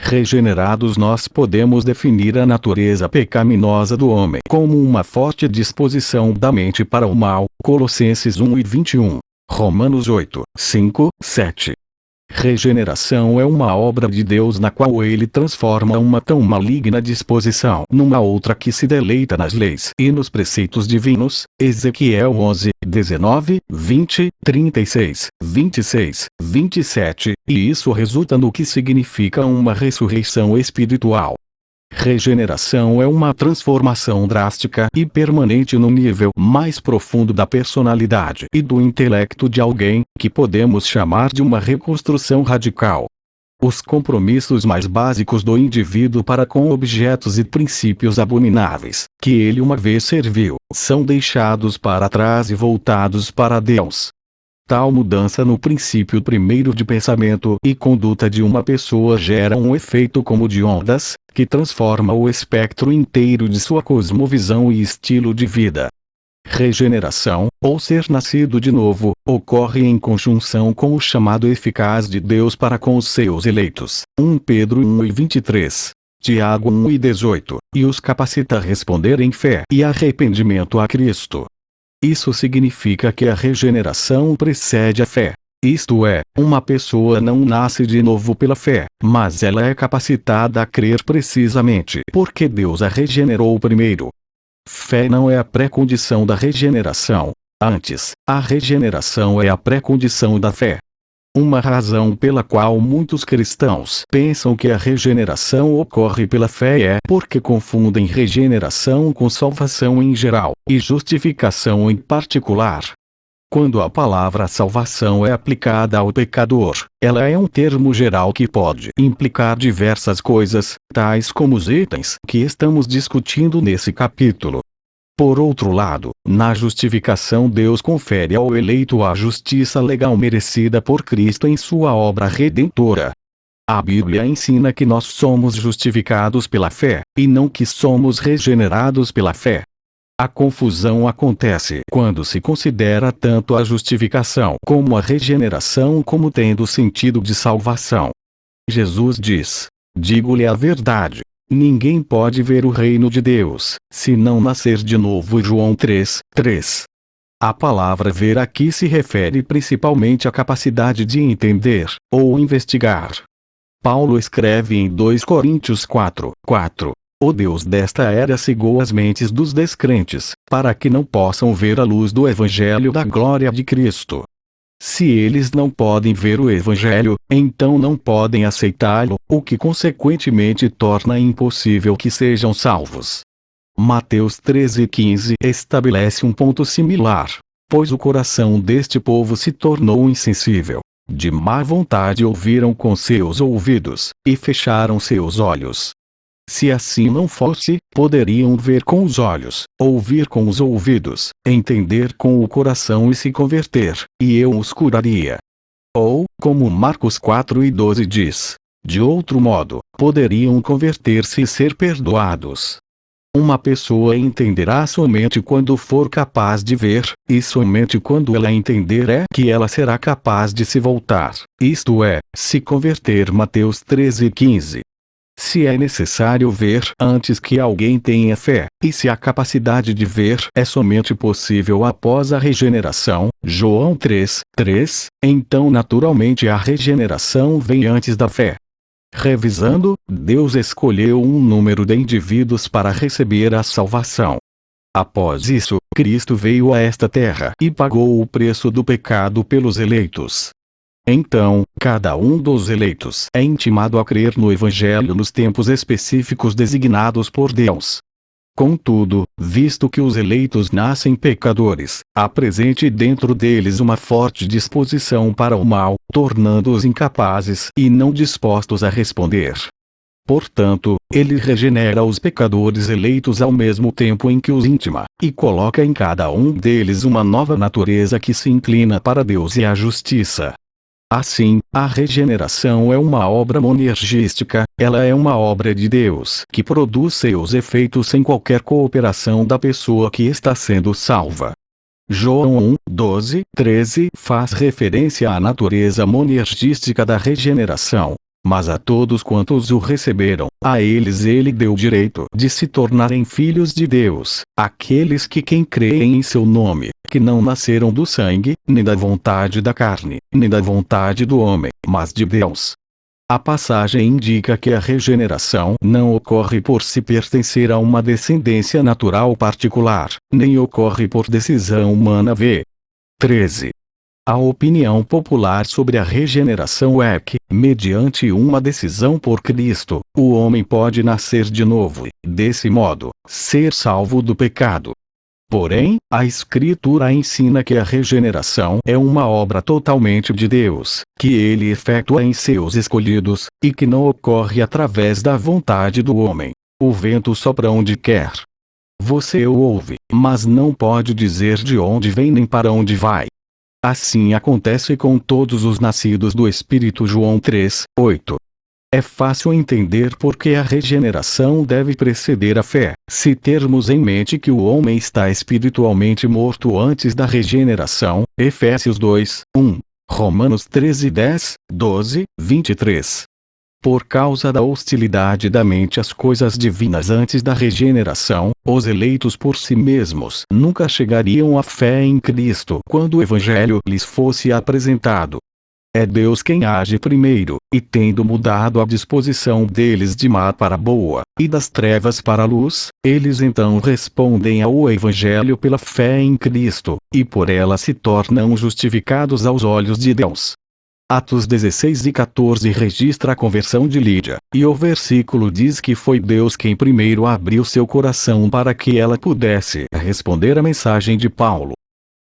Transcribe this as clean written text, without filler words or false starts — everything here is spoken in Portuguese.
Regenerados, nós podemos definir a natureza pecaminosa do homem como uma forte disposição da mente para o mal. Colossenses 1:21. Romanos 8, 5, 7. Regeneração é uma obra de Deus na qual ele transforma uma tão maligna disposição numa outra que se deleita nas leis e nos preceitos divinos. Ezequiel 11, 19, 20, 36, 26, 27, e isso resulta no que significa uma ressurreição espiritual. Regeneração é uma transformação drástica e permanente no nível mais profundo da personalidade e do intelecto de alguém, que podemos chamar de uma reconstrução radical. Os compromissos mais básicos do indivíduo para com objetos e princípios abomináveis, que ele uma vez serviu, são deixados para trás e voltados para Deus. Tal mudança no princípio primeiro de pensamento e conduta de uma pessoa gera um efeito como de ondas, que transforma o espectro inteiro de sua cosmovisão e estilo de vida. Regeneração, ou ser nascido de novo, ocorre em conjunção com o chamado eficaz de Deus para com os seus eleitos. 1 Pedro 1:23. Tiago 1:18, e os capacita a responder em fé e arrependimento a Cristo. Isso significa que a regeneração precede a fé. Isto é, uma pessoa não nasce de novo pela fé, mas ela é capacitada a crer precisamente porque Deus a regenerou primeiro. Fé não é a pré-condição da regeneração. Antes, a regeneração é a pré-condição da fé. Uma razão pela qual muitos cristãos pensam que a regeneração ocorre pela fé é porque confundem regeneração com salvação em geral, e justificação em particular. Quando a palavra salvação é aplicada ao pecador, ela é um termo geral que pode implicar diversas coisas, tais como os itens que estamos discutindo nesse capítulo. Por outro lado, na justificação Deus confere ao eleito a justiça legal merecida por Cristo em sua obra redentora. A Bíblia ensina que nós somos justificados pela fé, e não que somos regenerados pela fé. A confusão acontece quando se considera tanto a justificação como a regeneração como tendo sentido de salvação. Jesus diz: "Digo-lhe a verdade. Ninguém pode ver o reino de Deus, se não nascer de novo." João 3, 3. A palavra ver aqui se refere principalmente à capacidade de entender, ou investigar. Paulo escreve em 2 Coríntios 4, 4. O Deus desta era cegou as mentes dos descrentes, para que não possam ver a luz do Evangelho da glória de Cristo. Se eles não podem ver o Evangelho, então não podem aceitá-lo, o que consequentemente torna impossível que sejam salvos. Mateus 13:15 estabelece um ponto similar. Pois o coração deste povo se tornou insensível. De má vontade ouviram com seus ouvidos, e fecharam seus olhos. Se assim não fosse, poderiam ver com os olhos, ouvir com os ouvidos, entender com o coração e se converter, e eu os curaria. Ou, como Marcos 4:12 diz, de outro modo, poderiam converter-se e ser perdoados. Uma pessoa entenderá somente quando for capaz de ver, e somente quando ela entender é que ela será capaz de se voltar, isto é, se converter. Mateus 13:15. Se é necessário ver antes que alguém tenha fé, e se a capacidade de ver é somente possível após a regeneração, João 3, 3, então naturalmente a regeneração vem antes da fé. Revisando, Deus escolheu um número de indivíduos para receber a salvação. Após isso, Cristo veio a esta terra e pagou o preço do pecado pelos eleitos. Então, cada um dos eleitos é intimado a crer no Evangelho nos tempos específicos designados por Deus. Contudo, visto que os eleitos nascem pecadores, há presente dentro deles uma forte disposição para o mal, tornando-os incapazes e não dispostos a responder. Portanto, ele regenera os pecadores eleitos ao mesmo tempo em que os intima, e coloca em cada um deles uma nova natureza que se inclina para Deus e a justiça. Assim, a regeneração é uma obra monergística, ela é uma obra de Deus que produz seus efeitos sem qualquer cooperação da pessoa que está sendo salva. João 1, 12, 13 faz referência à natureza monergística da regeneração. Mas a todos quantos o receberam, a eles ele deu o direito de se tornarem filhos de Deus, aqueles que quem creem em seu nome, que não nasceram do sangue, nem da vontade da carne, nem da vontade do homem, mas de Deus. A passagem indica que a regeneração não ocorre por se pertencer a uma descendência natural particular, nem ocorre por decisão humana. V. 13. A opinião popular sobre a regeneração é que, mediante uma decisão por Cristo, o homem pode nascer de novo e, desse modo, ser salvo do pecado. Porém, a Escritura ensina que a regeneração é uma obra totalmente de Deus, que Ele efetua em seus escolhidos, e que não ocorre através da vontade do homem. O vento sopra onde quer. Você o ouve, mas não pode dizer de onde vem nem para onde vai. Assim acontece com todos os nascidos do Espírito. João 3, 8. É fácil entender por que a regeneração deve preceder a fé, se termos em mente que o homem está espiritualmente morto antes da regeneração. Efésios 2, 1, Romanos 13, 10, 12, 23. Por causa da hostilidade da mente às coisas divinas antes da regeneração, os eleitos por si mesmos nunca chegariam à fé em Cristo quando o Evangelho lhes fosse apresentado. É Deus quem age primeiro, e tendo mudado a disposição deles de má para boa, e das trevas para a luz, eles então respondem ao Evangelho pela fé em Cristo, e por ela se tornam justificados aos olhos de Deus. Atos 16 e 14 registra a conversão de Lídia, e o versículo diz que foi Deus quem primeiro abriu seu coração para que ela pudesse responder à mensagem de Paulo.